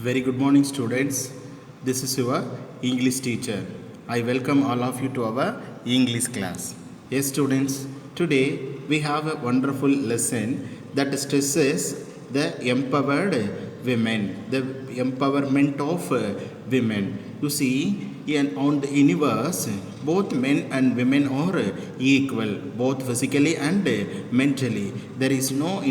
Very good morning, students. This is your English teacher. I welcome all of you to our English class. Yes, students, today we have a wonderful lesson that stresses the empowered women, the empowerment of women. You see, on the universe, both men and women are equal, both physically and mentally. There is no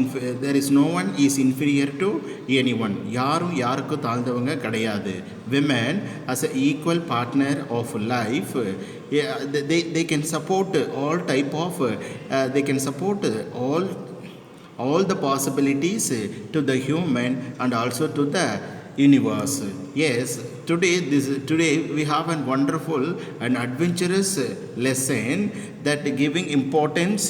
one is inferior to anyone. யாரும் யாருக்கு தாழ்ந்தவங்க கிடையாது. Women as an equal partner of life, they can support all type of they can support all the possibilities to the human and also to the universe. Yes, today we have a wonderful and adventurous lesson that giving importance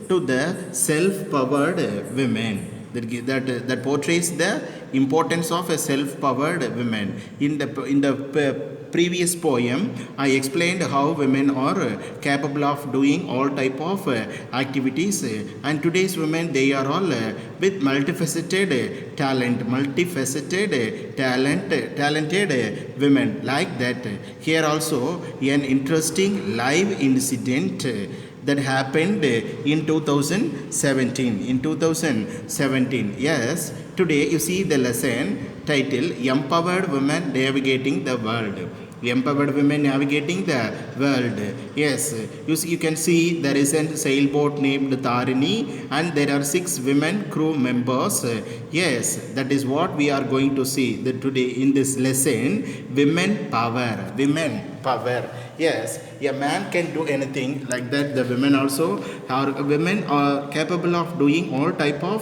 to the self-powered women. That portrays the importance of a self-powered women. In the previous poem, I explained how women are capable of doing all type of activities, and today's women, they are all with talented women like that. Here also an interesting live incident that happened in 2017. Yes, today you see the lesson title Empowered Women Navigating the World. Empowered women navigating the world. Yes, you can see there is a sailboat named Tarini, and there are 6 women crew members. Yes, that is what we are going to see today in this lesson. Women power. Yes, a man can do anything like that. The women are capable of doing all type of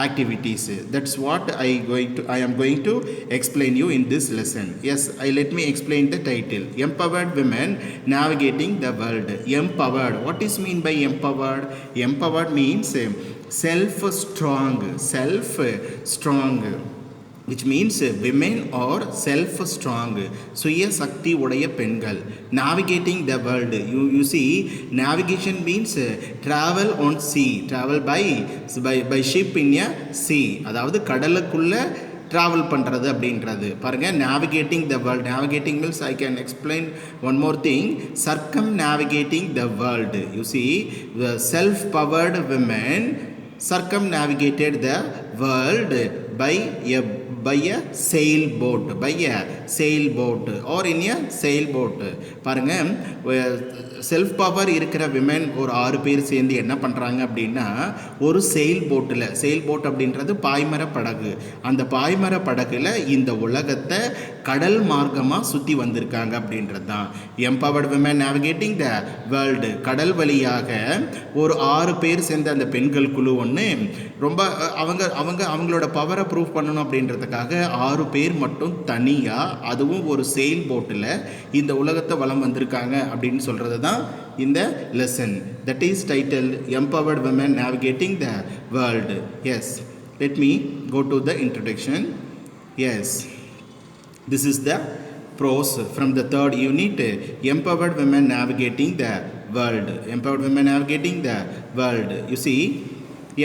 activities. That's what I am going to explain you in this lesson. Yes, let me explain the title. Empowered women navigating the world. Empowered, what is mean by empowered? Empowered means self strong, which means women are self-strong, சுய சக்தி உடைய பெண்கள். Navigating the world, you see, navigation means travel on sea, travel by ship in a sea, அதாவது கடலுக்குள்ள travel பண்ணுறது அப்படின்றது பாருங்கள். navigating the world, navigating means I can explain one more thing, circumnavigating the world. You see, the self-powered women circumnavigated the world by a sailboat or in a sailboat. பாருங்க, self power இருக்கிற women ஒரு 6 பேர் சேர்ந்து என்ன பண்ணுறாங்க அப்படின்னா, ஒரு sail boat அப்படின்றது பாய்மர படகு. அந்த பாய்மர படகுல இந்த உலகத்தை கடல் மார்க்கமாக சுற்றி வந்திருக்காங்க அப்படின்றது தான் empowered women navigating the world. கடல் வழியாக ஒரு 6 பேர் சேர்ந்த அந்த பெண்கள் குழு ஒன்று ரொம்ப அவங்களோட பவரை ப்ரூவ் பண்ணணும் அப்படின்றதுக்காக 6 பேர் மட்டும் தனியாக, அதுவும் ஒரு செயில் போட்டில் இந்த உலகத்தை வலம் வந்திருக்காங்க அப்படின்னு சொல்கிறது தான் இந்த lesson. That is title empowered women navigating the world. Yes, let me go to the introduction. Yes, this is the prose from the 3rd unit, empowered women navigating the world. Empowered women navigating the world. You see,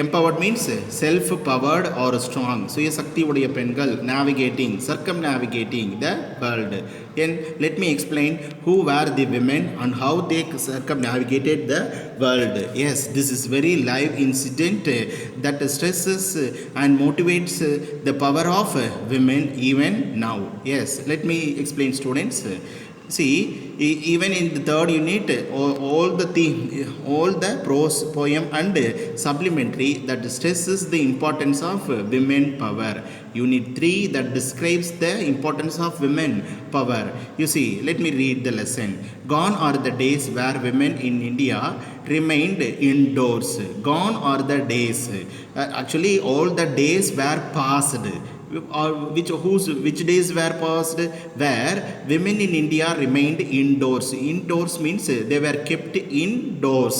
empowered means self-powered or strong, சுய சக்தி உடைய பெண்கள். navigating, circumnavigating the world. And let me explain who were the women and how they circumnavigated the world. Yes, this is very live incident that stresses and motivates the power of women even now. Yes, let me explain, students. See, even in the 3rd unit, all the prose, poem and supplementary that stresses the importance of women power. Unit 3 that describes the importance of women power. You see, let me read the lesson. Gone are the days where women in India remained indoors. Gone are the days. Actually, all the days were past. Which days were past? Where women in India remained indoors. Indoors means they were kept indoors,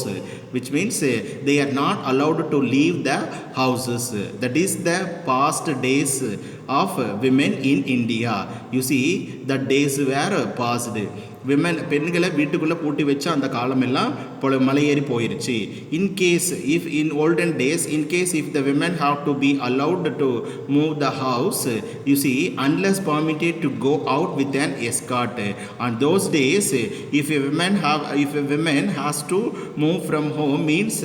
which means they are not allowed to leave the houses. That is the past days of women in India. You see, the days were past. Women பெண்களை வீட்டுக்குள்ளே பூட்டி வச்ச அந்த காலமெல்லாம் மலையேறி போயிருச்சு. In case if in olden days, in case if the women have to be allowed to move the house, you see, unless permitted to go out with an escort. On those days, if a woman has to move from home means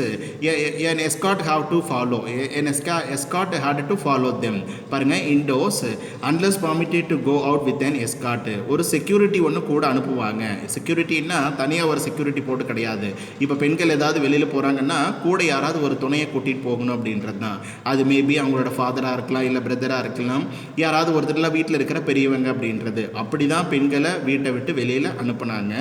an escort have to follow, an escort had to follow them. பாருங்க, indoors unless permitted to go out with an escort, ஒரு security ஒன்று கூட அனுப்புவாங்க. செக்யூரிட்டின்னா தனியாக ஒரு security போட்டு கிடையாது. இப்போ பெண்கள் ஏதாவது வெளியில் போகிறாங்கன்னா கூட யாராவது ஒரு துணையை கூட்டிகிட்டு போகணும் அப்படின்றது தான். அது மேபி அவங்களோட ஃபாதராக இருக்கலாம், இல்லை பிரதராக இருக்கலாம், யாராவது ஒருத்தர்லாம் வீட்டில் இருக்கிற பெரியவங்க அப்படின்றது. அப்படி தான் பெண்களை வீட்டை விட்டு வெளியில் அனுப்புனாங்க.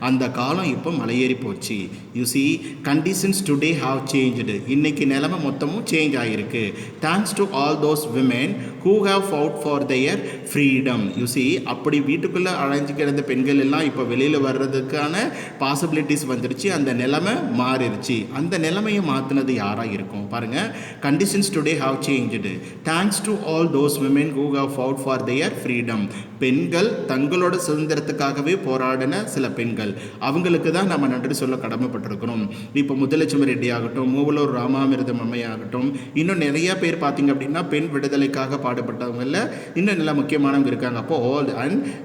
அந்த காலம் இப்போ மலையேறி போச்சு. You see, conditions today have changed. இன்னைக்கு நிலைமை மொத்தமும் சேஞ்ச் ஆகிருக்கு. Thanks to all those women who have fought for their freedom. You see, அப்படி வீட்டுக்குள்ளே அழைஞ்சி கிடந்த பெண்கள் எல்லாம் இப்போ வெளியில் வர்றதுக்கான பாசிபிலிட்டிஸ் வந்துருச்சு. அந்த நிலைமை மாறிடுச்சு. அந்த நிலைமையை மாற்றினது யாராக இருக்கும் பாருங்கள். Conditions today have changed. Thanks to all those women who have fought for their freedom. பெண்கள் தங்களோட சுதந்திரத்துக்காகவே போராடின சில பெண்கள், அவங்களுக்கு தான் நம்ம நன்றி சொல்ல கடமைப்பட்டிருக்கிறோம். இப்போ முத்துலட்சுமி ரெட்டி ஆகட்டும், மூவலூர் ராமாமிர்தம் அம்மை ஆகட்டும், இன்னும் நிறைய பேர் பார்த்தீங்க அப்படின்னா பெண் விடுதலைக்காக பாடுபட்டவங்கள இன்னும் நல்லா முக்கியமானவங்க இருக்காங்க. அப்போ all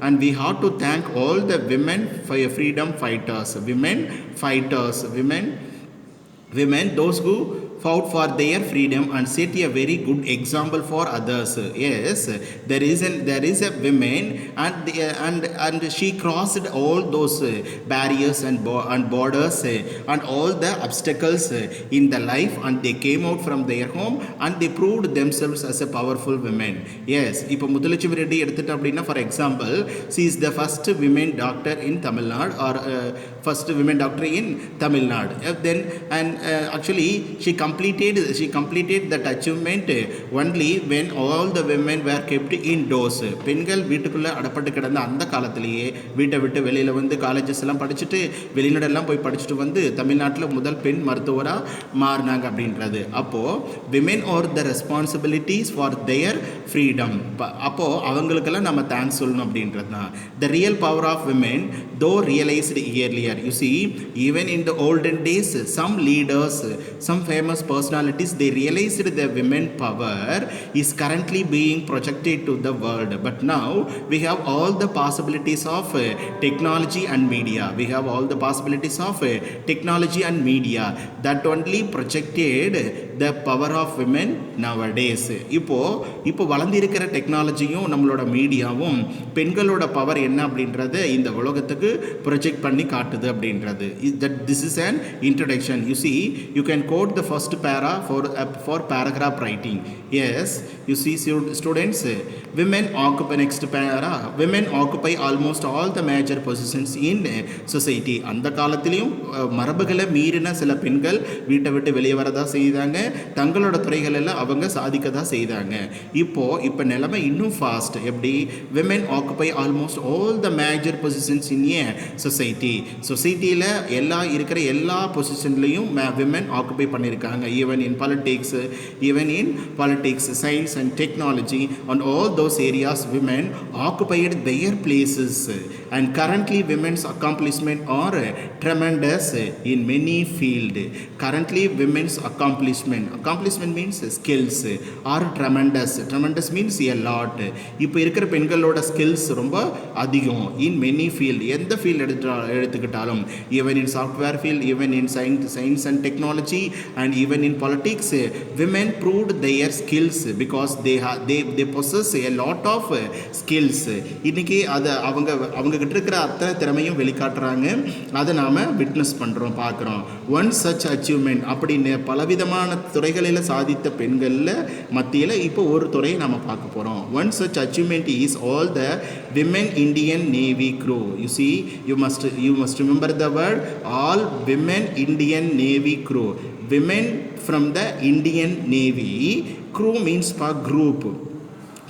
and we have to thank all the women freedom fighters, women those who fought for their freedom and set a very good example for others. Yes, there is a woman and she crossed all those barriers and borders and all the obstacles in the life, and they came out from their home and they proved themselves as a powerful women. Yes, இப்போ முத்துலட்சுமி ரெட்டி எடுத்துட்டு அப்படின்னா, for example, she is the first women doctor in Tamil Nadu, or first women doctor in Tamil Nadu. Then and actually she completed that achievement only when all the women were kept indoors. பெண்கள் வீட்டுக்குள்ளே அடப்பட்டு கிடந்த அந்த காலத்திலேயே வீட்டை விட்டு வெளியில் வந்து colleges எல்லாம் படிச்சுட்டு வெளிநாடெல்லாம் போய் படிச்சுட்டு வந்து தமிழ்நாட்டில் முதல் பெண் மருத்துவராக மாறினாங்க அப்படின்றது. அப்போது women are the responsibilities for their freedom. அப்போது அவங்களுக்கெல்லாம் நம்ம தேங்க்ஸ் சொல்லணும் அப்படின்றது தான். The real power of women though realised earlier. You see, even in the olden days some leaders, some famous personalities, they realized the women power is currently being projected to the world. But now we have all the possibilities of technology and media. We have all the possibilities of technology and media that only projected the power of women nowadays. இப்போ வளர்ந்திருக்கிற டெக்னாலஜியும் நம்மளோட மீடியாவும் பெண்களோட power என்ன அப்படின்றத இந்த உலகத்துக்கு project பண்ணி காட்டுது அப்படின்றது. This is an introduction. You see, you can quote the first para for paragraph writing. Yes, you see, students, women occupy, next para, women occupy almost all the major positions in society. அந்த காலத்திலையும் மரபுகளை மீறின சில பெண்கள் வீட்டை விட்டு வெளியே வரதான் செய்தாங்க. தங்களோட துறைகள் எல்லாம் அவங்க சாதிக்க தான் செய்தாங்க. இப்போ நிலைமை இன்னும் ஃபாஸ்ட். எப்படி? women occupy almost all the major positions in a society. சொசைட்டியில் இருக்கிற எல்லா பொசிஷன்லையும் women occupy பண்ணியிருக்காங்க. Even in politics, science and technology, and all those areas women occupied their places. And currently women's accomplishment are tremendous in many fields. Currently women's accomplishment means skills are tremendous means a lot. இப்போ இருக்கிற பெண்களோட skills ரொம்ப அதிகம். In many field, எந்த field எடுத்துக்கிட்டாலும், even in software field, even in science and technology, and even in politics, women proved their skills because they possess a lot of skills. இன்னைக்கு அதை அவங்க கிட்ட இருக்கிற அத்தனை திறமையும் வெளிக்காட்டுறாங்க. அதை நாம் விட்னஸ் பண்ணுறோம், பார்க்குறோம். ஒன் சச் அச்சீவ்மெண்ட் அப்படின்னு பலவிதமான துறைகளில் சாதித்த பெண்களில் மத்தியில் இப்போ ஒரு துறையை நம்ம பார்க்க போகிறோம். One such achievement is all the women Indian navy crew. You see, you must remember the word all women Indian Navy crew. Women from the Indian Navy. Crew means for group.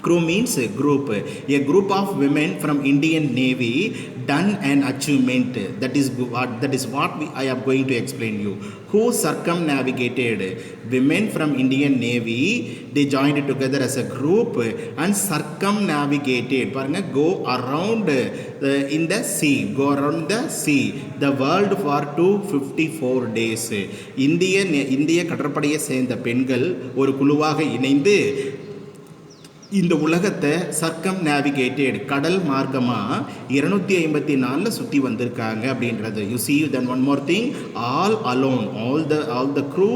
Crew means a group. A group of women from Indian Navy done an achievement. I am going to explain you. Who circumnavigated? Women from Indian Navy, they joined together as a group and circumnavigated. Go around in the sea. Go around the sea. The world for 254 days. இந்திய கடற்படையை சேர்ந்த பெண்கள் ஒரு குழுவாக இணைந்து இந்த உலகத்தை சர்க்கம் navigated கடல் மார்க்கமாக 254 சுற்றி வந்திருக்காங்க அப்படின்றது. You see then one more thing, all alone, all the crew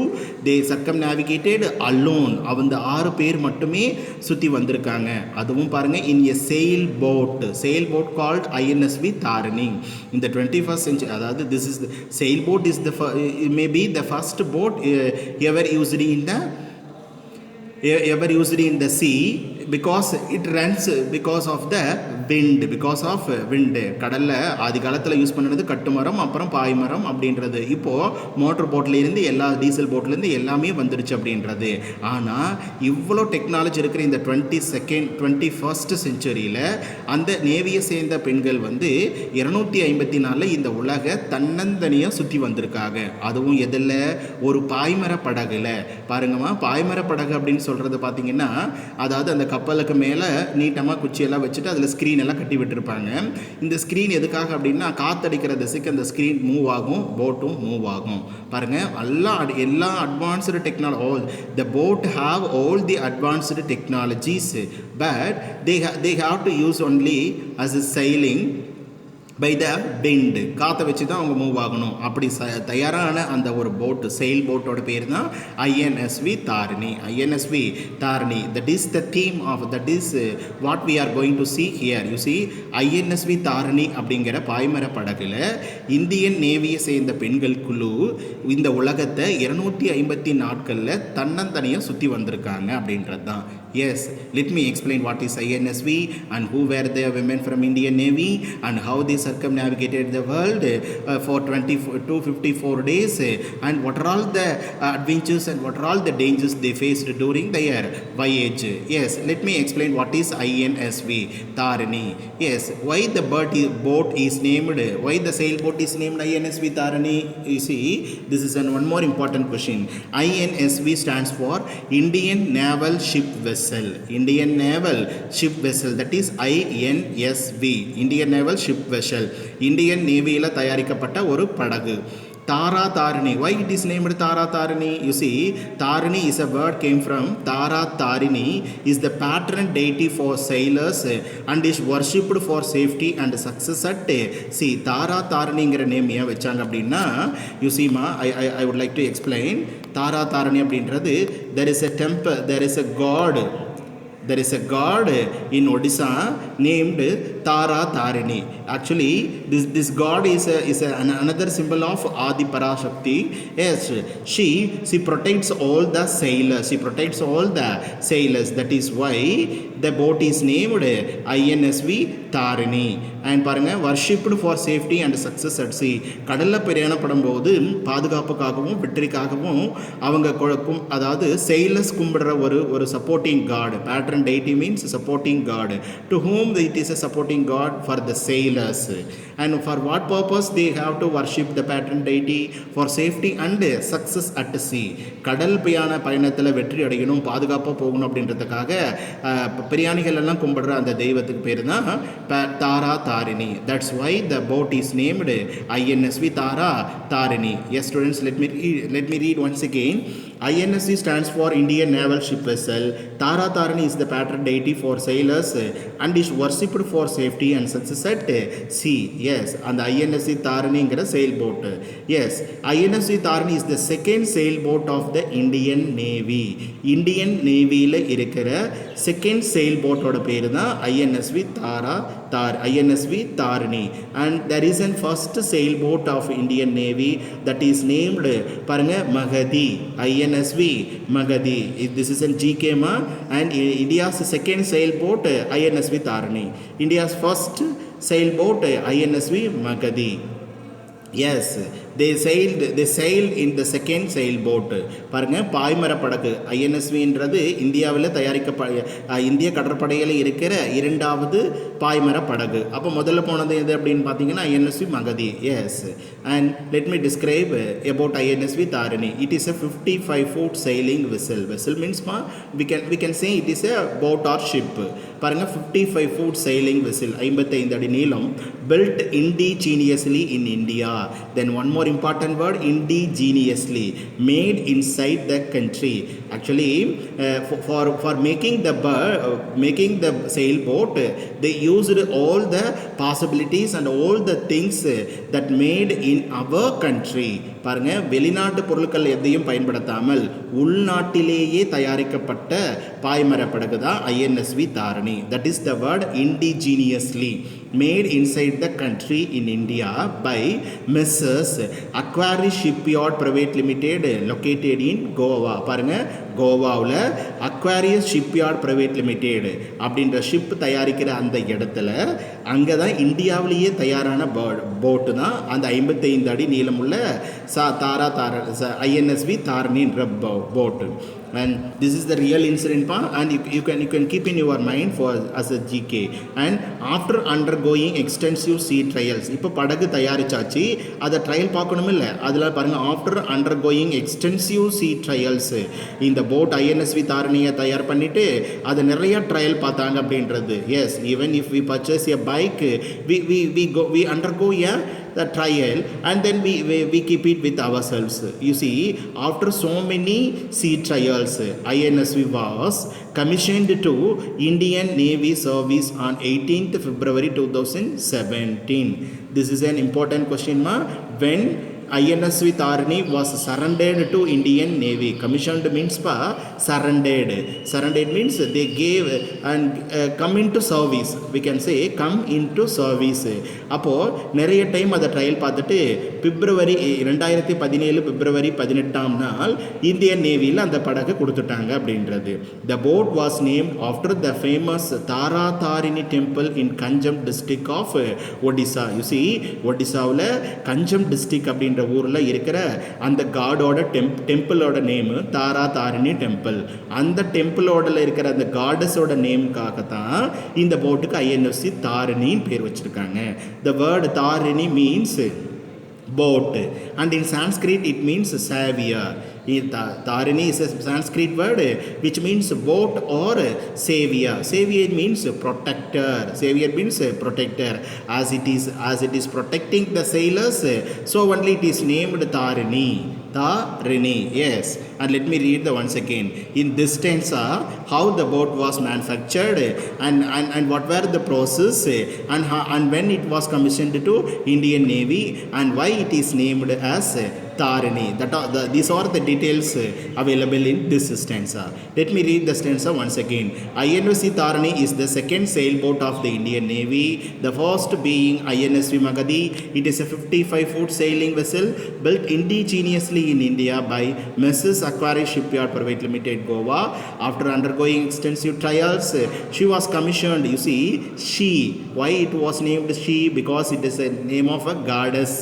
they circumnavigated alone. அந்த 6 பேர் மட்டுமே சுற்றி வந்திருக்காங்க. அதுவும் பாருங்கள், in a sail boat called INSV Tarini. இந்த 21st century, அதாவது this is sail boat is the maybe the first boat ever used in the sea because it runs because of the wind. கடலில் ஆதி காலத்தில் யூஸ் பண்ணது கட்டுமரம், அப்புறம் பாய்மரம் அப்படின்றது. இப்போது motor போட்லேருந்து diesel போட்லேருந்து எல்லாமே வந்துடுச்சு அப்படின்றது. ஆனால் இவ்வளோ டெக்னாலஜி இருக்கிற இந்த 21st செஞ்சுரியில் அந்த நேவியை சேர்ந்த பெண்கள் 254 இந்த உலக தன்னந்தனியாக சுற்றி வந்திருக்காங்க. அதுவும் எதில்? ஒரு பாய்மர படகுல. பாருங்கம்மா, பாய்மர படகு அப்படின்னு சொல்கிறது பார்த்தீங்கன்னா, அதாவது அந்த கப்பலுக்கு மேலே நீட்டமாக குச்சியெல்லாம் வச்சுட்டு அதில் ஸ்க்ரீன் எல்லாம் கட்டி விட்டுருப்பாங்க. இந்த ஸ்க்ரீன் எதுக்காக அப்படின்னா, காற்றடிக்கிற திசைக்கு அந்த ஸ்க்ரீன் மூவ் ஆகும், போட்டும் மூவ் ஆகும். பாருங்கள், எல்லா advanced technology, the boat have all the advanced technologies, but they have to use only as a sailing by the wind. காற்றை வச்சு தான் அவங்க மூவ் ஆகணும். அப்படி தயாரான அந்த ஒரு போட்டு, செயில் போட்டோட பேர் தான் INSV Tarini. That is the theme of, that is what we are going to see here. You see, INSV Tarini அப்படிங்கிற பாய்மர படகுல இந்தியன் நேவியை சேர்ந்த பெண்கள் குழு இந்த உலகத்தை 254 நாட்களில் தன்னந்தனியாக சுற்றி வந்திருக்காங்க அப்படின்றது தான். Yes, let me explain what is INSV and who were the women from Indian Navy and how they circumnavigated the world for 254 days and what are all the adventures and what are all the dangers they faced during their voyage. Yes, let me explain what is INSV Tarini. Yes, why the boat is named, why the sailboat is named INSV Tarini? You see, this is one more important question. INSV stands for Indian Naval Ship Vessel. Indian Naval Ship Vessel, that is INSV, Indian Naval Ship Vessel. Indian Navy ல தயாரிக்கப்பட்ட ஒரு படகு. Tara Tarini. Why it is named Tara Tarini? You see, Tarini is a word came from Tara Tarini is the patron deity for sailors and is worshipped for safety and success at sea. Tara Tariniங்கிற name ஏன் வச்சாங்க அப்படின்னா, you see ma, I would like to explain. Tara Tarini அப்படின்றது, there is a temple, there is a god in Odisha named Tara Tarini. Actually, this god is another symbol of Adi Parashakti. Yes, she protects all the sailors. That is why the boat is named INSV Tarini. And பாருங்க, worshipped for safety and success at sea. கடலில் பிரயாணப்படும் போது பாதுகாப்புக்காகவும் வெற்றிக்காகவும் அவங்க அதாவது sailors கும்பிடுற ஒரு supporting god. Patron deity means supporting god. To whom it is a supporting god? For the sailors. And for what purpose they have to worship the patron deity? For safety and success at sea. கடல் பயணத்தில் வெற்றி அடையணும், பாதுகாப்பாக போகணும் அப்படின்றதுக்காக பிரயாணிகள் எல்லாம் கும்பிடுற அந்த தெய்வத்துக்கு பேர் தான் தாரா Tharini. That's why the boat is named INSV Tara Tarini. Yes students, let me read once again. INSV stands for Indian Naval Ship Vessel. Tara Tarini is the patron deity for sailors and is worshipped for safety and success at sea. Yes, and the INSV Tarini sailboat. Yes, INSV Tarini is the second sailboat of the Indian Navy. Indian Navy ல இருக்கிற second sailboat ஓட பேர் தான் INSV Tarini. And there is a first sailboat of Indian Navy that is named பாருங்க Magadhi. INSV Magadhi. This is in GK ma, and India's second sailboat INSV Tarini. India's first sailboat INSV Magadhi. Yes, they sailed in the second sailboat. பாருங்க பாய்மர படகு ஐஎன்எஸ்வின்றது இந்தியாவில் இந்திய கடற்படையில் இருக்கிற இரண்டாவது பாய்மர படகு. அப்போ முதல்ல போனது எது அப்படின்னு பார்த்தீங்கன்னா INSV Mhadei. Yes, and let me describe about INSV Tarini. It is a 55-foot sailing vessel. Vessel means we can say it is a boat or ship. பாருங்க 55-foot sailing vessel 55 அடி நீளம், built indigenously in India. Then one more important word, indigenously, made inside the country. Actually for making the sailboat, they used all the possibilities and all the things that made in our country. பாருங்க வெளிநாட்டு பொருட்கள் எதையும் பயன்படுத்தாமல் உள்நாட்டிலேயே தயாரிக்கப்பட்ட பாய்மர படகு தான் INSV Dharani. That is the word indigenously, made inside the country in India by Messrs. Aquarius Shipyard Private Limited, located in Goa. பாருங்க கோவாவில் அக்வாரியஸ் ஷிப்யார்ட் பிரைவேட் லிமிடெட் அப்படின்ற ஷிப் தயாரிக்கிற அந்த இடத்துல அங்கே தான் இந்தியாவிலேயே தயாரான போட்டு தான் அந்த 55 அடி நீளமுள்ள ஐஎன்எஸ்வி தாரணின்ற போட்டு. And this is the real incident and you can keep in your mind for as a GK. And after undergoing extensive sea trials, இப்போ படகு தயாரிச்சாச்சு, அதை ட்ரையல் பார்க்கணும் இல்லை, அதில் பாருங்கள் after undergoing extensive sea trials, இந்த போட் ஐஎன்எஸ்வி தாரணியை தயார் பண்ணிவிட்டு அதை நிறைய ட்ரையல் பார்த்தாங்க அப்படின்றது. Yes, even if we purchase a bike, we undergo the trial and then we keep it with ourselves. You see, after so many sea trials, INSV was commissioned to Indian Navy service on 18th February 2017. This is an important question when INSV Tarini was surrendered to Indian Navy. Commissioned means surrendered. Surrendered means they gave and come into service. We can say come into service. அப்போது நிறைய time அதை trial பார்த்துட்டு பிப்ரவரி 2017 பிப்ரவரி 18ஆம் நாள் Indian நேவியில் அந்த படகு கொடுத்துட்டாங்க அப்படின்றது. The boat was named after the famous Tara Tarini temple in Kanjam district of Odisha. You see, ஒடிசாவில் கஞ்சம் டிஸ்ட்ரிக்ட் அப்படின்ற ஊரில் இருக்கிற அந்த காடோட டெம்பிளோட நேமு தாரா தாரிணி டெம்பிள். அந்த டெம்பிளோட இருக்கிற அந்த காடஸோட நேமுக்காக தான் இந்த போட்டுக்கு ஐஎன்எஸ்சி தாரிணின்னு பேர் வச்சுருக்காங்க. The word Tarini means boat and in Sanskrit it means savior. Tarini is a Sanskrit word which means boat or savior. Savior means protector. Savior means protector. As it is protecting the sailors, so only it is named Tarini. Tarini, yes. And let me read the once again. In this stanza, how the boat was manufactured and what were the process and when it was commissioned to Indian Navy and why it is named as Tarini. These are the details available in this stanza. Let me read the stanza once again. INSV Tarini is the second sailboat of the Indian Navy, the first being INSV Magadhi. It is a 55-foot sailing vessel built indigenously in India by Messrs. Aquarius Shipyard Private Limited, Goa. After undergoing extensive trials, she was commissioned. You see, she. Why it was named she? Because it is a name of a goddess,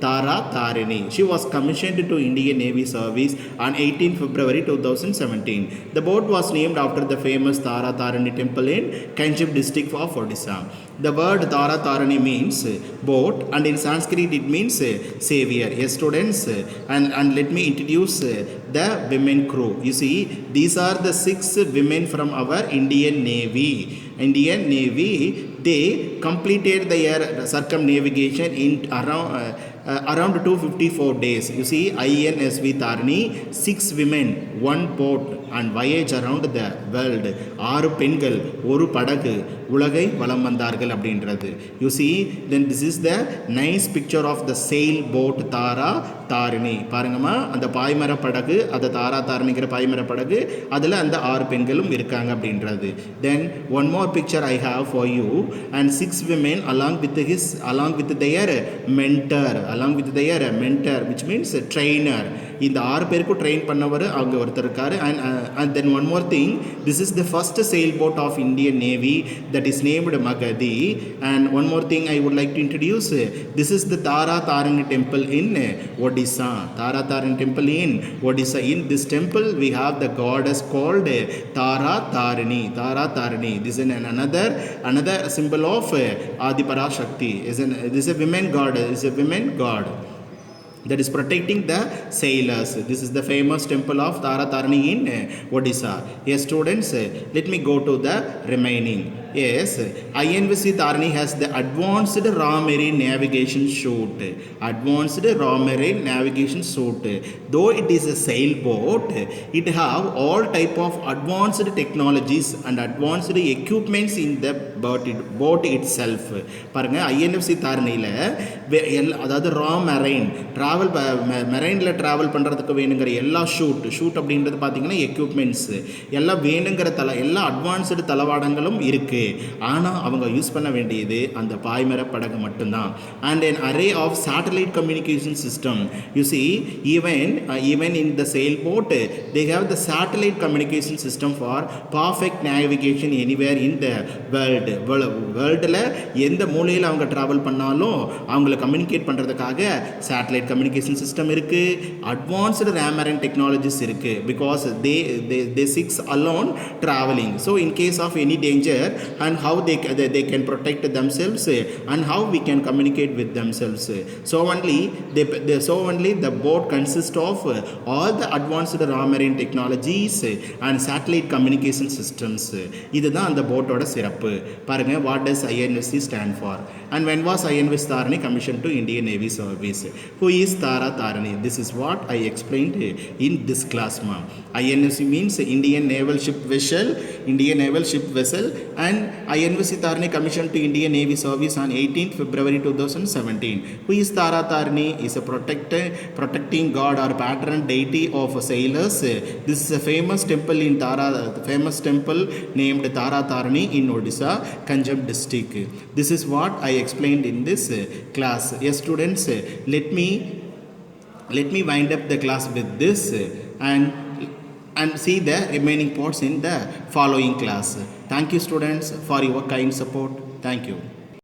Tara Tarini. She was commissioned to Indian Navy service on 18 February 2017. The boat was named after the famous Tara Tarini temple in Kanjam district of Odisha. The word Tara Tarini means boat and in Sanskrit it means savior. Yes, students, and let me introduce the women crew. You see, these are the 6 women from our Indian Navy. They completed their circumnavigation in around 254 days. You see, INSV Tarini, 6 women, 1 boat and voyage around the world. 6 பெண்கள் ஒரு படகு உலகை வலம் வந்தார்கள் அப்படின்றது. You see, then this is the nice picture of the sail boat Tara Tarini. பாருங்கம்மா, அந்த பாய்மர படகு, அந்த தாரா தாரணிங்கிற பாய்மர படகு, அதில் அந்த 6 பெண்களும் இருக்காங்க அப்படின்றது. Then one more picture I have for you and 6 women along with their mentor which means trainer. இந்த 6 பேருக்கும் ட்ரெயின் பண்ணவர் அவங்க ஒருத்தர் இருக்காரு. And and then one more thing, this is the first sailboat of Indian Navy that is named Magadhi. And one more thing I would like to introduce, this is the Tara Tarini temple in Odisha. Tara Tarini temple in Odisha. In this temple we have the goddess called Tara Tarini. Tara Tarini, this is another symbol of Adipara Shakti. This is a women god, is a women god that is protecting the sailors. This is the famous temple of Tara Tarini in Odisha. Yes, students, let me go to the remaining. Yes, INVC Tarini has the advanced raw marine navigation suit. Advanced raw marine navigation suit. Though it is a sailboat, it have all type of advanced technologies and advanced equipments in the boat itself. பாருங்க, ஐஎன்எஃப்சி தாரணியில் அதாவது ரா marine மெரைனில் travel பண்ணுறதுக்கு வேணுங்கிற எல்லா shoot அப்படின்றது பார்த்தீங்கன்னா equipments எல்லாம் வேணுங்கிற எல்லா அட்வான்ஸ்டு தளவாடங்களும் இருக்குது. ஆனால் அவங்க யூஸ் பண்ண வேண்டியது அந்த பாய்மர படகு மட்டும்தான். And an array of satellite communication system. You see, even in the sailboat they have the satellite communication system for perfect navigation anywhere in the world. வேர்ல்டில் எந்த மூலையில் அவங்க ட்ராவல் பண்ணாலும் அவங்கள கம்யூனிகேட் பண்ணுறதுக்காக சேட்டலைட் கம்யூனிகேஷன் சிஸ்டம் இருக்குது. Advanced ரேமரன் technologies இருக்குது. Because they six alone traveling. So in case of any danger, and how they can protect themselves, and how we can communicate with themselves. So only the boat consists of all the advanced raw marine technologies and satellite communication systems. இதுதான் அந்த போட்டோட சிறப்பு. பாருங்க, what does INVC stand for, and when was INVC Tarini commissioned to Indian Navy service? Who is Tara Tarini? This is what I explained in this class, ma'am. INVC means Indian Naval Ship Vessel, and INVC Tarini commissioned to Indian Navy service on 18th February 2017. Who is Tara Tarini? Is a protecting god or patron deity of sailors. This is a famous temple named Tara Tarini in Odisha, Kanjam district. This is what I explained in this class. Yes, students, let me wind up the class with this and see the remaining parts in the following class. Thank you, students, for your kind support. Thank you.